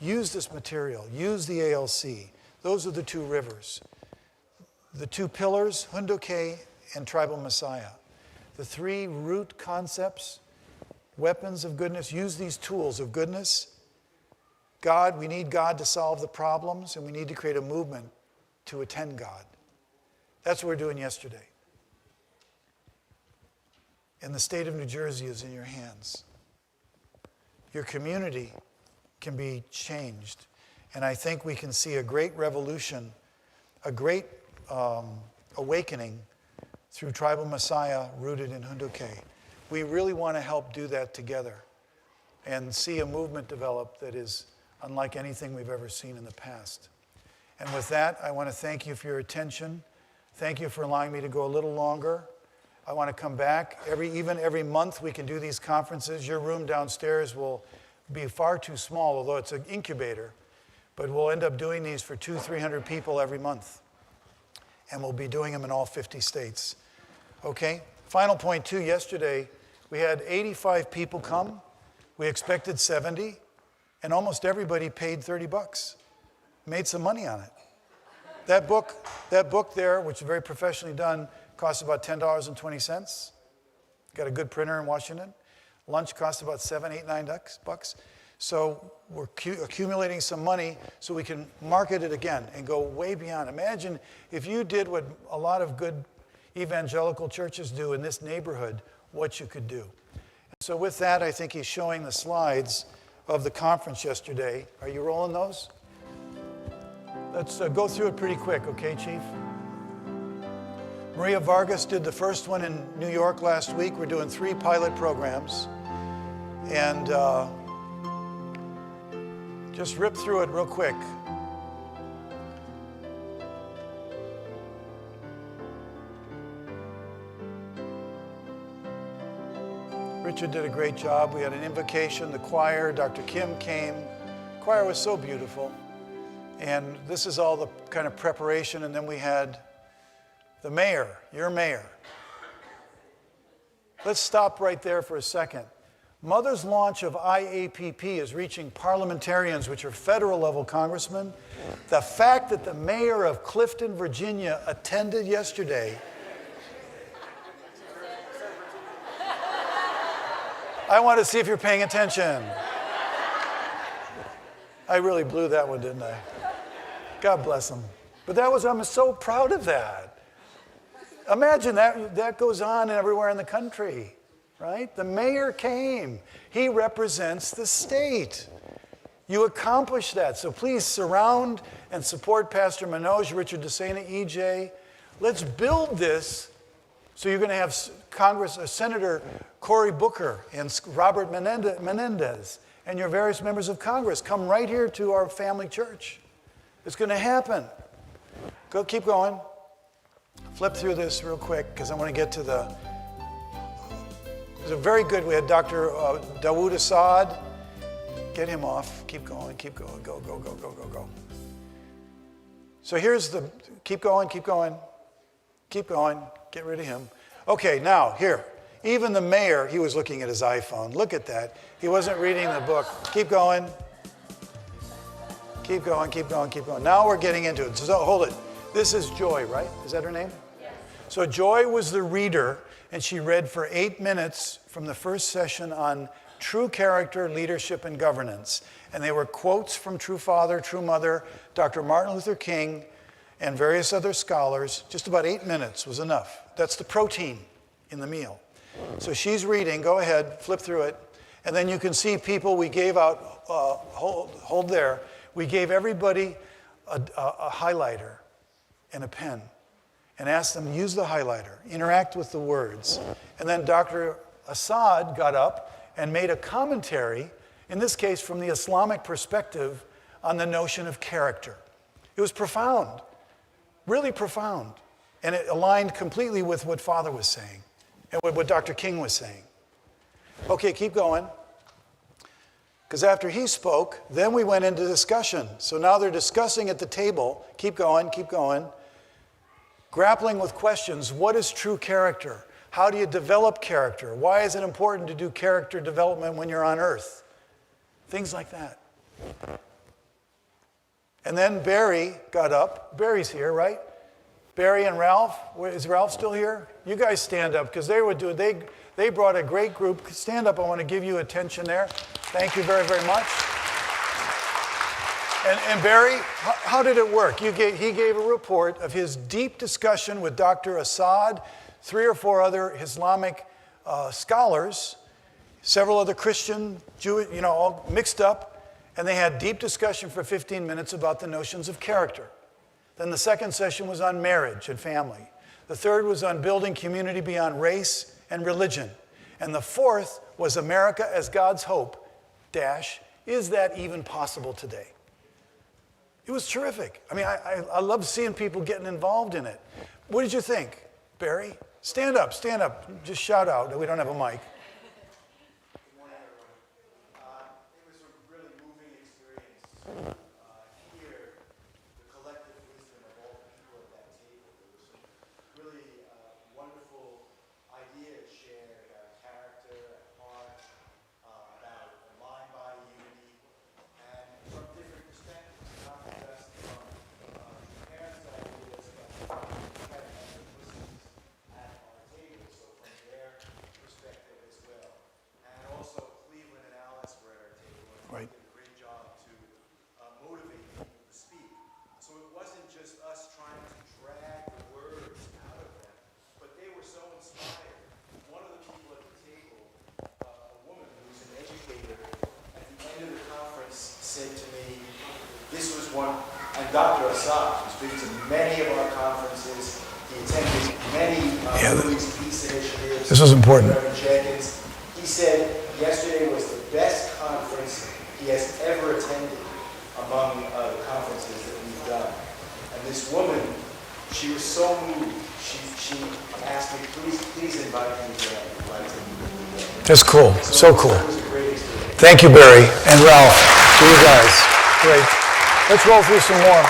Use this material. Use the ALC. Those are the two rivers. The two pillars, Hundoke and Tribal Messiah. The three root concepts, weapons of goodness. Use these tools of goodness. God, we need God to solve the problems, and we need to create a movement to attend God. That's what we're doing yesterday. And the state of New Jersey is in your hands. Your community can be changed. And I think we can see a great revolution, a great awakening through Tribal Messiah rooted in Hundoke. We really want to help do that together and see a movement develop that is unlike anything we've ever seen in the past. And with that, I want to thank you for your attention. Thank you for allowing me to go a little longer. I want to come back. Even every month we can do these conferences. Your room downstairs will be far too small, although it's an incubator. But we'll end up doing these for 200-300 people every month. And we'll be doing them in all 50 states. Okay? Final point, too. Yesterday, we had 85 people come. We expected 70. And almost everybody paid $30. Made some money on it. That book there, which is very professionally done, costs about $10.20. Got a good printer in Washington. Lunch costs about $7, $8, $9. So we're accumulating some money so we can market it again and go way beyond. Imagine if you did what a lot of good evangelical churches do in this neighborhood, what you could do. So with that, I think he's showing the slides of the conference yesterday. Are you rolling those? Let's go through it pretty quick, okay, Chief? Maria Vargas did the first one in New York last week. We're doing 3 pilot programs. And just rip through it real quick. Richard did a great job. We had an invocation, the choir, Dr. Kim came. The choir was so beautiful. And this is all the kind of preparation. And then we had the mayor, your mayor. Let's stop right there for a second. Mother's launch of IAPP is reaching parliamentarians, which are federal level congressmen. The fact that the mayor of Clifton, Virginia attended yesterday. I want to see if you're paying attention. I really blew that one, didn't I? God bless him. But I'm so proud of that. Imagine that goes on everywhere in the country, right? The mayor came. He represents the state. You accomplished that. So please surround and support Pastor Manoj, Richard DeSena, EJ. Let's build this. So you're going to have Senator Cory Booker and Robert Menendez and your various members of Congress come right here to our family church. It's going to happen. Keep going. Flip through this real quick because I want to get to it was a very good, we had Dr. Dawood Assad. Get him off. Keep going. Go. So here's keep going. Get rid of him. Okay, now here. Even the mayor, he was looking at his iPhone. Look at that. He wasn't reading the book. Keep going. Now we're getting into it. So hold it. This is Joy, right? Is that her name? Yes. So Joy was the reader, and she read for 8 minutes from the first session on true character, leadership, and governance. And they were quotes from True Father, True Mother, Dr. Martin Luther King, and various other scholars. Just about 8 minutes was enough. That's the protein in the meal. So she's reading. Go ahead, flip through it. And then you can see people we gave out, hold there. We gave everybody a highlighter and a pen and asked them to use the highlighter, interact with the words. And then Dr. Assad got up and made a commentary, in this case from the Islamic perspective, on the notion of character. It was profound, really profound. And it aligned completely with what Father was saying and what Dr. King was saying. Okay, keep going. Because after he spoke, then we went into discussion. So now they're discussing at the table. Keep going. Grappling with questions. What is true character? How do you develop character? Why is it important to do character development when you're on earth? Things like that. And then Barry got up. Barry's here, right? Barry and Ralph. Is Ralph still here? You guys stand up because they brought a great group. Stand up. I want to give you attention there. Thank you very, very much. And Barry, how did it work? He gave a report of his deep discussion with Dr. Assad, 3 or 4 other Islamic scholars, several other Christian, Jewish, all mixed up, and they had deep discussion for 15 minutes about the notions of character. Then the second session was on marriage and family. The third was on building community beyond race and religion. And the fourth was America as God's hope, is that even possible today? It was terrific. I mean, I love seeing people getting involved in it. What did you think, Barry? Stand up. Just shout out. We don't have a mic. Good morning, everyone. It was been to many of our conferences. He attended many Louis Peace initiatives. This was important. Reverend Jenkins. He said yesterday was the best conference he has ever attended among the conferences that we've done. And this woman, she was so moved. She asked me, please invite me to that. That's cool. So cool. It was a great experience. Thank you, Barry and Ralph. To you guys. Great. Let's roll through some more.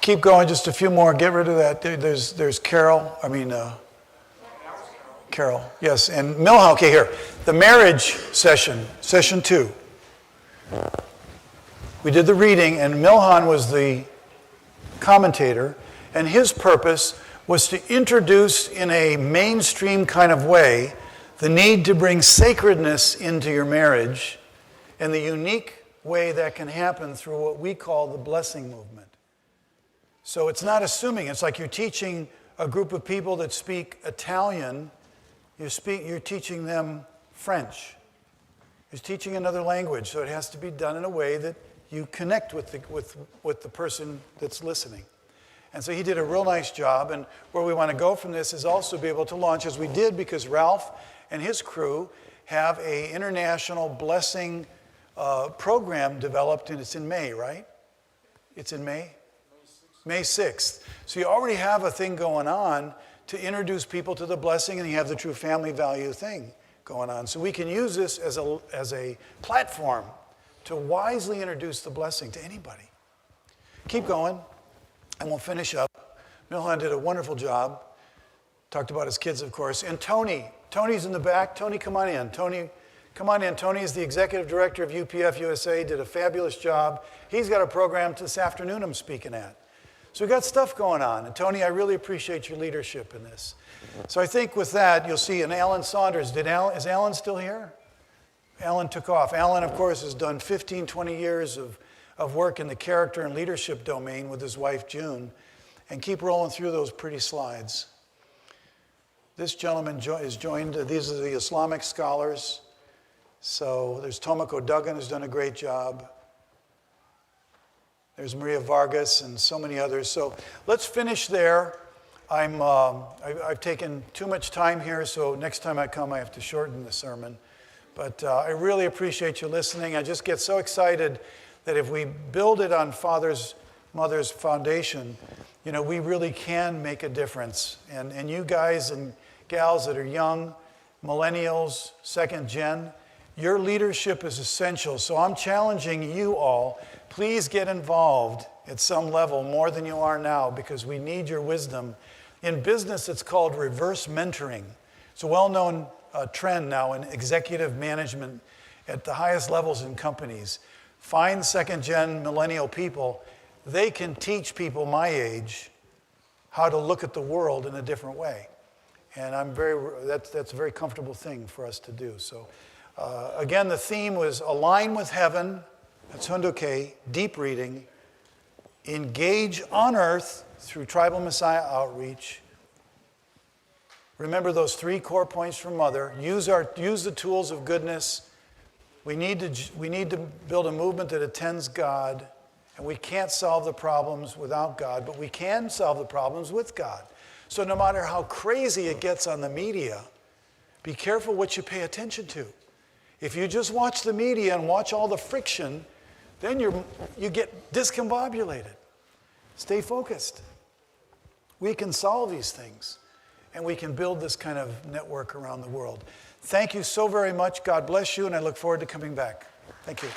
Keep going, just a few more. Get rid of that. There's Carol. Carol. Yes, and Milha. Okay, here. The marriage session 2. We did the reading, and Milhan was the commentator, and his purpose was to introduce in a mainstream kind of way the need to bring sacredness into your marriage and the unique way that can happen through what we call the blessing movement. So it's not assuming. It's like you're teaching a group of people that speak Italian, you're teaching them French. You're teaching another language, so it has to be done in a way that you connect with the person that's listening. And so he did a real nice job, and where we want to go from this is also be able to launch, as we did, because Ralph and his crew have an international blessing program developed, and it's in May, right? It's in May? May 6th. So you already have a thing going on to introduce people to the blessing, and you have the true family value thing going on. So we can use this as a platform to wisely introduce the blessing to anybody. Keep going, and we'll finish up. Milhan did a wonderful job. Talked about his kids, of course. And Tony's in the back. Tony, come on in. Tony, come on in. Tony is the executive director of UPF USA, did a fabulous job. He's got a program this afternoon I'm speaking at. So we've got stuff going on. And Tony, I really appreciate your leadership in this. So I think with that, you'll see, and Alan Saunders, is Alan still here? Alan took off. Alan, of course, has done 15, 20 years of work in the character and leadership domain with his wife, June. And keep rolling through those pretty slides. This gentleman is joined, these are the Islamic scholars. So there's Tomoko Duggan, who's done a great job. There's Maria Vargas and so many others. So let's finish there. I've taken too much time here, so next time I come, I have to shorten the sermon. But I really appreciate you listening. I just get so excited that if we build it on Father's, Mother's foundation, we really can make a difference. And you guys and gals that are young, millennials, second gen, your leadership is essential. So I'm challenging you all, please get involved at some level more than you are now, because we need your wisdom. In business, it's called reverse mentoring. It's a well-known trend now in executive management at the highest levels in companies. Find second-gen millennial people. They can teach people my age how to look at the world in a different way. And that's a very comfortable thing for us to do. So again, the theme was Align with Heaven. That's Hundoke, deep reading. Engage on earth through Tribal Messiah outreach. Remember those 3 core points from Mother. Use the tools of goodness. We need to build a movement that attends God, and we can't solve the problems without God, but we can solve the problems with God. So no matter how crazy it gets on the media, be careful what you pay attention to. If you just watch the media and watch all the friction, then you get discombobulated. Stay focused. We can solve these things, and we can build this kind of network around the world. Thank you so very much. God bless you, and I look forward to coming back. Thank you.